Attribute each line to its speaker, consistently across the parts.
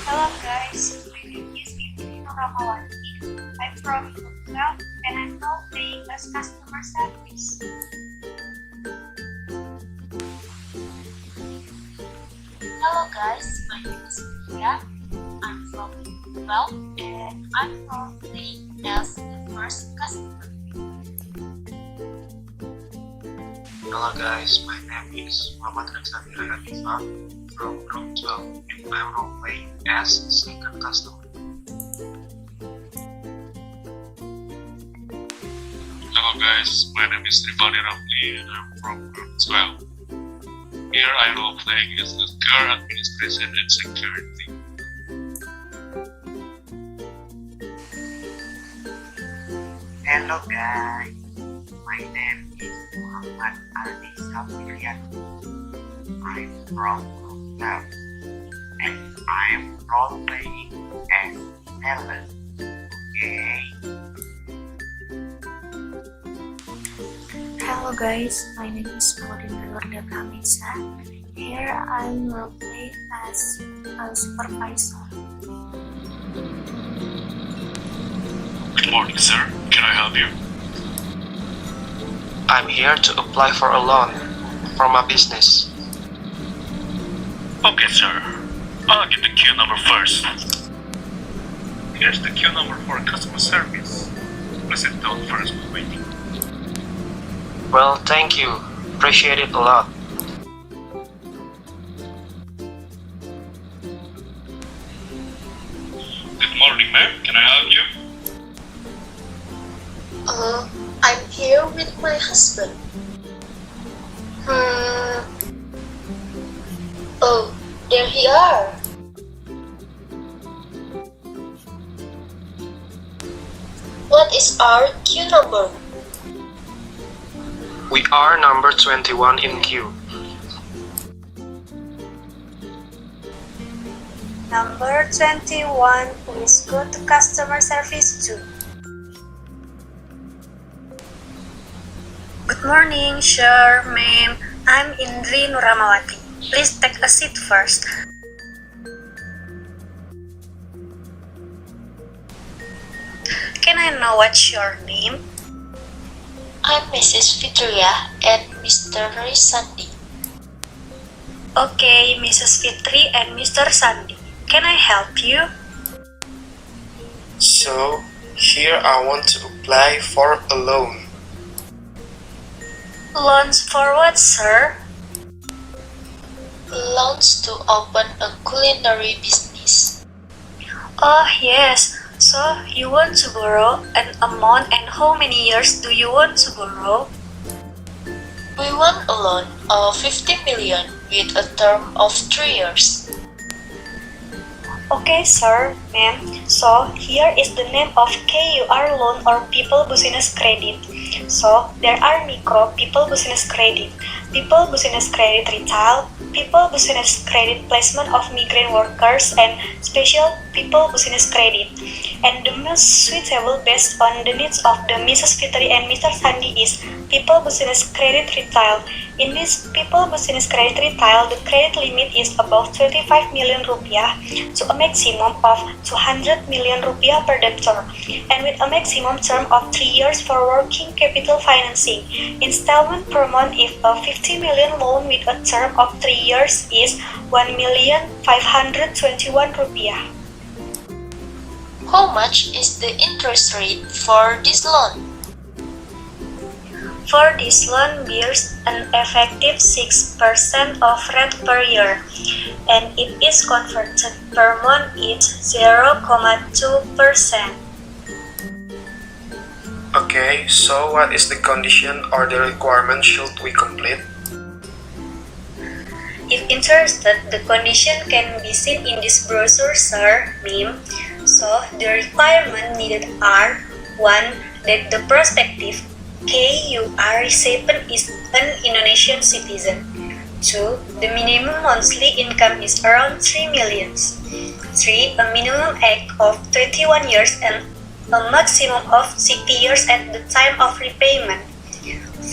Speaker 1: Hello guys, my name is Indri Nur Rahmawati. I'm from Wirda and I'm now playing as customer service.
Speaker 2: Hello guys, my name is Fitriah. I'm from 12 and I'm from playing as the first customer.
Speaker 3: Hello guys, my name is Risandi and Difa from group 12 and I'm role playing as second customer.
Speaker 4: Hello guys, my name is Rivaldi Rafli and I'm from group 12. Here I role playing as the car administration and security.
Speaker 5: Hello guys, my name is Aldi Safrianoor. I'm from group 12 and I'm role playing as Ellen. Okay.
Speaker 1: Hello guys, my name is Maudina Prameisa. Here I'm role-playing as a supervisor.
Speaker 4: Good morning sir, can I help you?
Speaker 3: I'm here to apply for a loan for my business.
Speaker 4: Okay sir, I'll get the queue number first. Here's the queue number for customer service. Please sit down first while waiting.
Speaker 3: Well, thank you. Appreciate it a lot.
Speaker 4: Good morning ma'am, can I help you?
Speaker 2: I'm here with my husband. Oh, there he are. What is our queue number?
Speaker 3: We are number 21 in queue.
Speaker 1: Number 21, please go to customer service 2. Good morning, sir, ma'am. I'm Indri Nur Rahmawati. Please take a seat first. Can I know what's your name?
Speaker 2: I'm Mrs. Fitriah and Mr. Risandi.
Speaker 1: Okay, Mrs. Fitri and Mr. Sandi. Can I help you?
Speaker 3: So, here I want to apply for a loan.
Speaker 1: Loans for what, sir?
Speaker 2: Loans to open a culinary business.
Speaker 1: Oh, yes. So, you want to borrow an amount and how many years do you want to borrow?
Speaker 2: We want a loan of 50 million with a term of 3 years.
Speaker 1: Okay, sir, ma'am. So, here is the name of KUR loan or People Business Credit. So, there are micro People Business Credit, People Business Credit Retail, People Business Credit Placement of Migrant Workers, and Special People Business Credit. And the most suitable based on the needs of the Mrs. Fitri and Mr. Sandi is People Business Credit Retail. In this People Business Credit Retail, the credit limit is above 25 million rupiah to a maximum of 200 million rupiah per debtor, and with a maximum term of 3 years for working capital financing. Installment per month if a 50 million loan with a term of 3 years is 1,521 rupiah.
Speaker 2: How much is the interest rate for this loan?
Speaker 1: For this loan bears an effective 6% of rate per year, and it is converted per month it's 0.2%.
Speaker 3: Okay, so what is the condition or the requirement should we complete?
Speaker 1: If interested, the condition can be seen in this brochure, sir, ma'am. So, the requirements needed are 1. That the prospective KUR recipient is an Indonesian citizen. 2. The minimum monthly income is around 3 million. 3. A minimum age of 21 years and a maximum of 60 years at the time of repayment.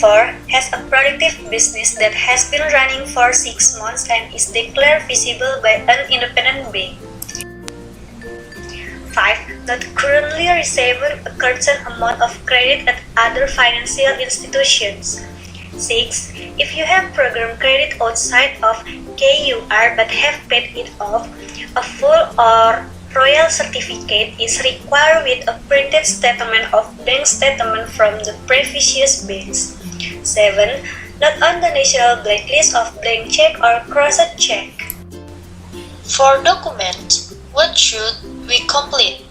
Speaker 1: 4. Has a productive business that has been running for 6 months and is declared feasible by an independent bank. 5. Not currently receiving a certain amount of credit at other financial institutions. 6. If you have program credit outside of KUR but have paid it off, a full or royal certificate is required with a printed statement of bank statement from the previous banks. 7. Not on the national blacklist of blank check or crossed check.
Speaker 2: For document, what should we complete?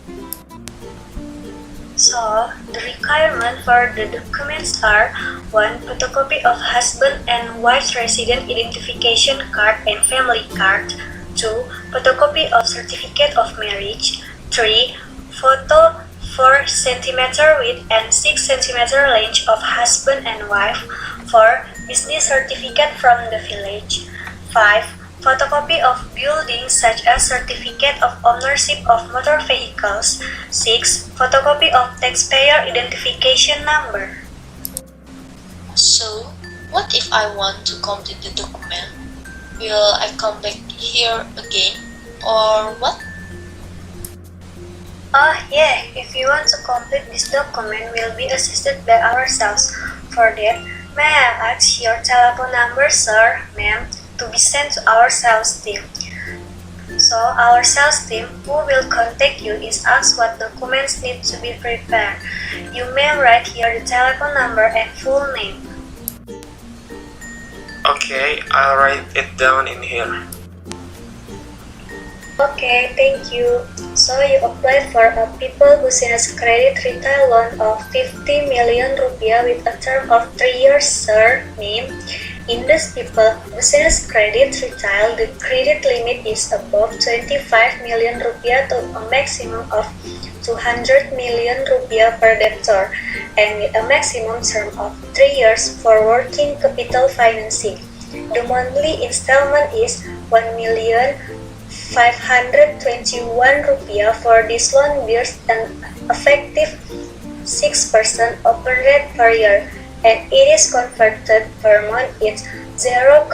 Speaker 1: So, the requirement for the documents are 1. Photocopy of husband and wife's resident identification card and family card. 2. Photocopy of certificate of marriage. 3. Photo 4 cm width and 6 cm length of husband and wife. 4. Business certificate from the village. 5. Photocopy of buildings such as certificate of ownership of motor vehicles. 6. Photocopy of taxpayer identification number.
Speaker 2: So, what if I want to complete the document? Will I come back here again, or what?
Speaker 1: Oh yeah, if you want to complete this document, we'll be assisted by ourselves. For that, may I ask your telephone number, sir, ma'am, to be sent to our sales team. So our sales team who will contact you is asked what documents need to be prepared. You may write here the telephone number and full name.
Speaker 3: Okay, I'll write it down in here.
Speaker 1: Okay, thank you. So you applied for a People Business Credit Retail Loan of 50 million rupiah with a term of 3 years, sir, ma'am. In this People Business Credit Retail, the credit limit is above 25 million rupiah to a maximum of 200 million rupiah per debtor, and with a maximum term of 3 years for working capital financing. The monthly installment is 1,521 rupiah for this loan bears an effective 6% open rate per year, and it is converted per month it's 0.2%.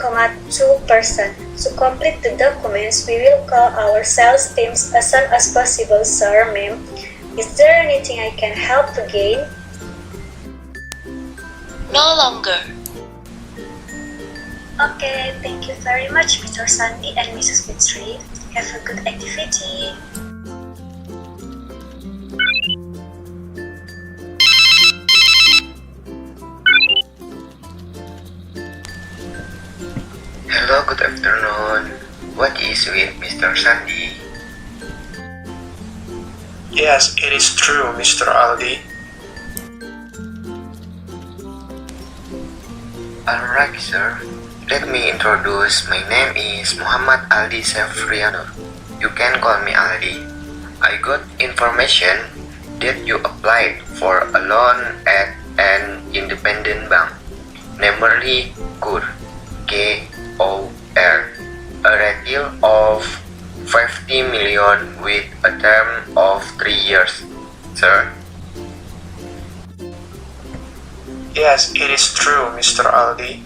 Speaker 1: To complete the documents, we will call our sales teams as soon as possible, sir, ma'am. Is there anything I can help again?
Speaker 2: No longer.
Speaker 1: Okay, thank you very much, Mr. Sandi and Mrs. Fitriah. Have a good activity.
Speaker 5: Hello, good afternoon. What is with Mr. Sandi?
Speaker 3: Yes, it is true, Mr. Aldi.
Speaker 5: Alright, sir. Let me introduce. My name is Muhammad Aldi Safrianoor. You can call me Aldi. I got information that you applied for a loan at an independent bank, namely KUR, KOR, a retail of 50 million with a term of 3 years, sir.
Speaker 3: Yes, it is true, Mr. Aldi.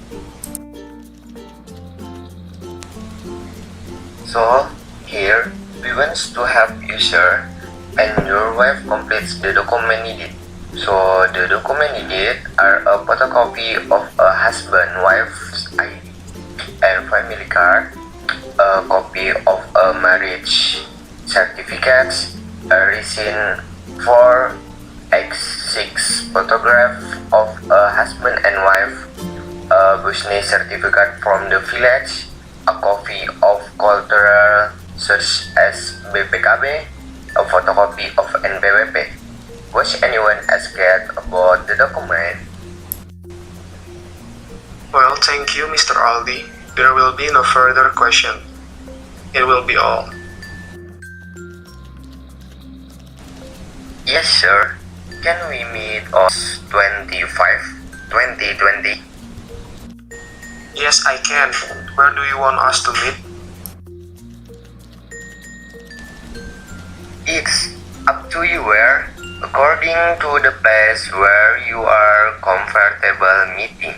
Speaker 5: So, here, we want to help you, sir, and your wife completes the document needed. So, the document needed are a photocopy of a husband-wife's ID and family card, a copy of a marriage certificate, a receipt for X6 photograph of a husband and wife, a business certificate from the village, a copy of cultural such as BPKB, a photocopy of NPWP. Was anyone asked about the document?
Speaker 3: Well, thank you, Mr. Aldi. There will be no further question. It will be all.
Speaker 5: Yes, sir. Can we meet on 2020?
Speaker 3: Yes, I can. Where do you want us to meet?
Speaker 5: It's up to you where, according to the place where you are comfortable meeting.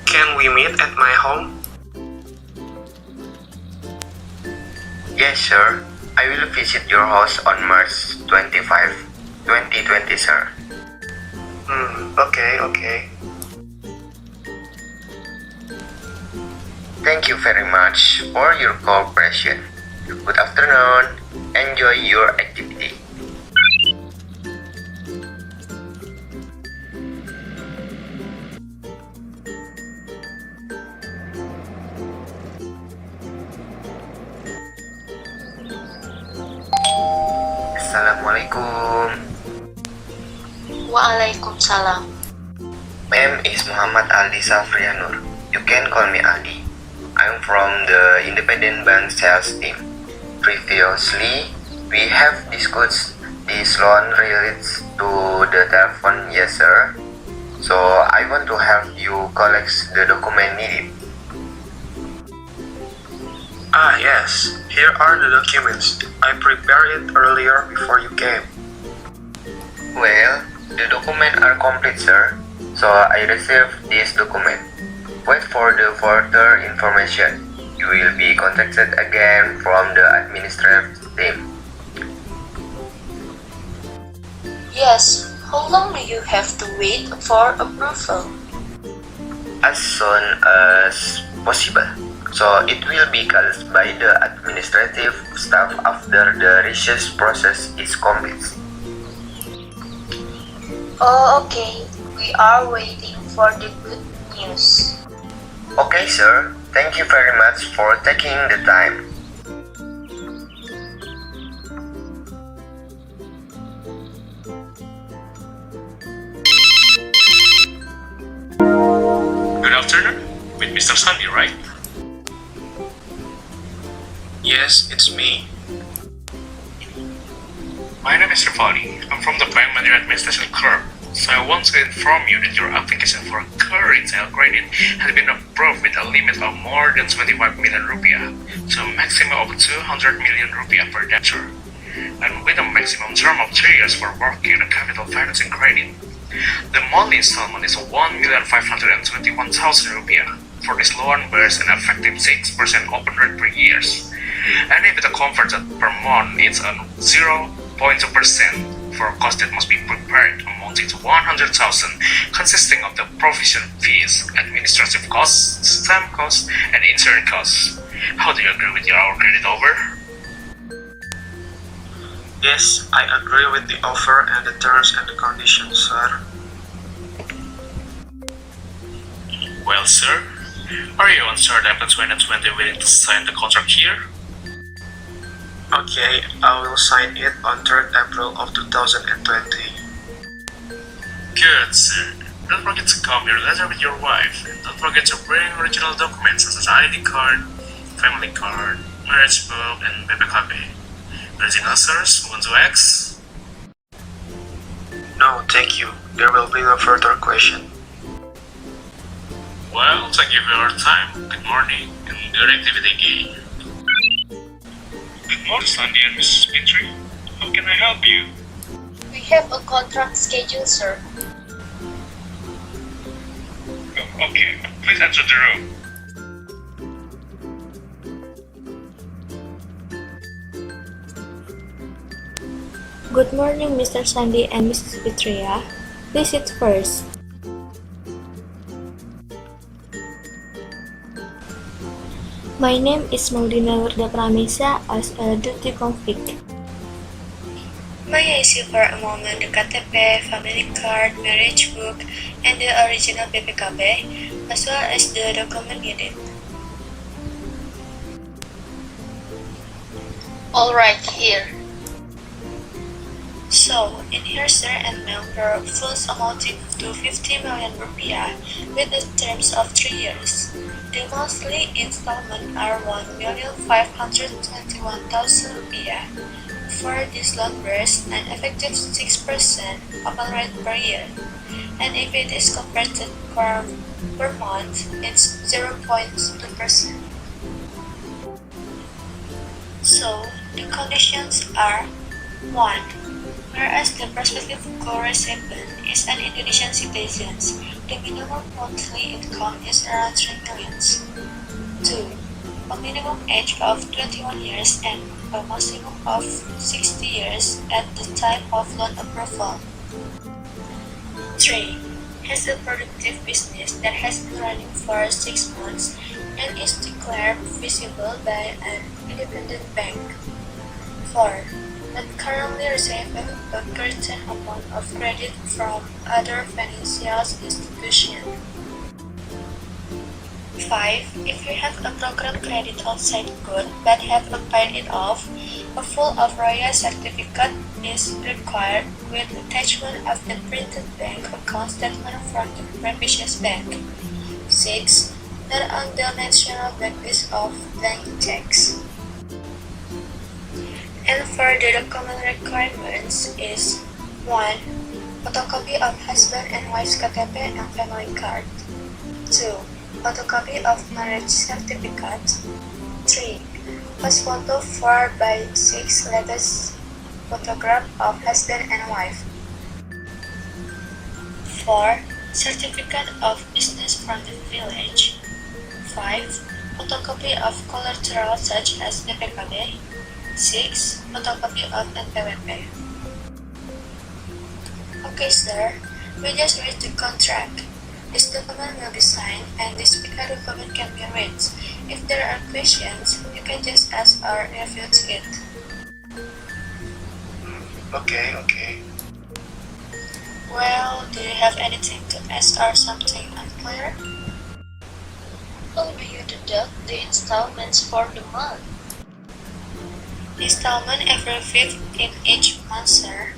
Speaker 3: Can we meet at my home?
Speaker 5: Yes, sir. I will visit your house on March 25, 2020, sir.
Speaker 3: Okay.
Speaker 5: Thank you very much for your cooperation. Good afternoon. Enjoy your activity. Assalamualaikum.
Speaker 2: Waalaikumsalam.
Speaker 5: My name is Muhammad Aldi Safrianoor. You can call me Aldi. I'm from the independent bank sales team. Previously, we have discussed this loan relates to the telephone, yes sir. So I want to help you collect the document needed.
Speaker 3: Yes. Here are the documents. I prepared it earlier before you came.
Speaker 5: Well, the documents are complete, sir. So I received this document. Wait for the further information. You will be contacted again from the administrative team.
Speaker 2: Yes, how long do you have to wait for approval?
Speaker 5: As soon as possible. So it will be called by the administrative staff after the research process is complete.
Speaker 2: Oh, okay. We are waiting for the good news.
Speaker 5: Okay, sir. Thank you very much for taking the time.
Speaker 4: Good afternoon, with Mr. Sandi, right?
Speaker 3: Yes, it's me.
Speaker 4: My name is Rivaldi. I'm from the Bank Money Administration Corp. So I want to inform you that your application for a car retail credit has been approved with a limit of more than 25 million rupiah, so a maximum of 200 million rupiah per debtor, and with a maximum term of 3 years for working on a capital financing credit. The monthly installment is 1,521,000 rupiah. For this loan bears an effective 6% open rate per year. And if the converted per month, it's on 0.2% for costs that must be prepared amounting to 100,000, consisting of the provision fees, administrative costs, stamp costs, and insurance costs. How do you agree with our credit offer?
Speaker 3: Yes, I agree with the offer and the terms and the conditions, sir.
Speaker 4: Well, sir, are you on Third April 2020 willing to sign the contract here?
Speaker 3: Okay, I will sign it on 3rd April of 2020.
Speaker 4: Good, sir. Don't forget to come here later with your wife, and don't forget to bring original documents such as ID card, family card, marriage book, and BPKB. Anything else, sir? Want to ask?
Speaker 3: No, thank you. There will be no further question.
Speaker 4: Well, thank you for your time. Good morning, and good activity again. Good morning, Sandy and Mrs. Fitriah. How can I help you?
Speaker 2: We have a contract schedule, sir.
Speaker 4: Oh, okay, please enter the room.
Speaker 1: Good morning, Mr. Sandy and Mrs. Fitriah. Please sit first. My name is Maudina Wirda Prameisa as a duty convict. May I see for a moment the KTP, family card, marriage book, and the original BPKB, as well as the document needed?
Speaker 2: Alright, here.
Speaker 1: So, in here sir and ma'am, for funds amounting to 50 million rupiah with the terms of 3 years. The monthly installment are 1,521,000 rupiah. For this loan bears an effective 6% open rate per year, and if it is converted per month, it's 0.2%. So, the conditions are 1. Whereas the prospective co-recipient is an Indonesian citizen, the minimum monthly income is around 3 million. 2. A minimum age of 21 years and a maximum of 60 years at the time of loan approval. 3. Has a productive business that has been running for 6 months and is declared visible by an independent bank. 4. Not currently receiving a certain amount of credit from other financial institutions. 5. If you have a program credit outside good but have paid it off, a full of royal certificate is required with attachment of the printed bank account statement from the previous bank. 6. Not on the national basis of blank checks. And for the document requirements is 1. Photocopy of husband and wife's KTP and family card. 2. Photocopy of marriage certificate. 3. Pass photo 4 by 6 latest photograph of husband and wife. 4. Certificate of business from the village. 5. Photocopy of collateral such as BPKB. 6. Photocopy of NPWP. Okay, sir. We just read the contract. This document will be signed and this speaker document can be read. If there are questions, you can just ask or refute it.
Speaker 3: Okay.
Speaker 1: Well, do you have anything to ask or something unclear?
Speaker 2: How do you deduct the installments for the month?
Speaker 1: Installment every 5th in each month, sir.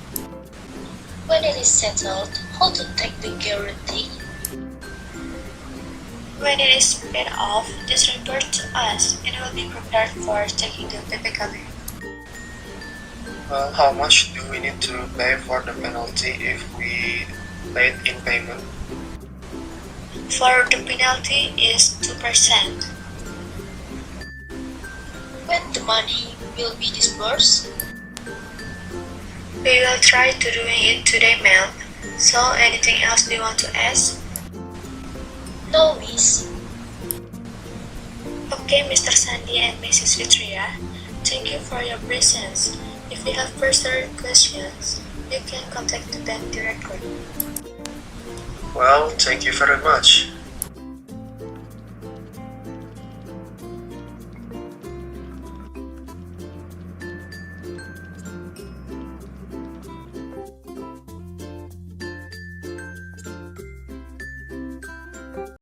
Speaker 2: When it is settled, how to take the guarantee?
Speaker 1: When it is paid off, just report to us and we'll be prepared for taking the BPKB.
Speaker 3: Well, how much do we need to pay for the penalty if we late in payment?
Speaker 1: For the penalty is 2%.
Speaker 2: When the money will be disbursed?
Speaker 1: We will try to doing it today, ma'am. So, anything else do you want to ask?
Speaker 2: No, miss.
Speaker 1: Okay, Mr. Sandi and Mrs. Fitriah, thank you for your presence. If you have further questions, you can contact the bank directly.
Speaker 3: Well, thank you very much.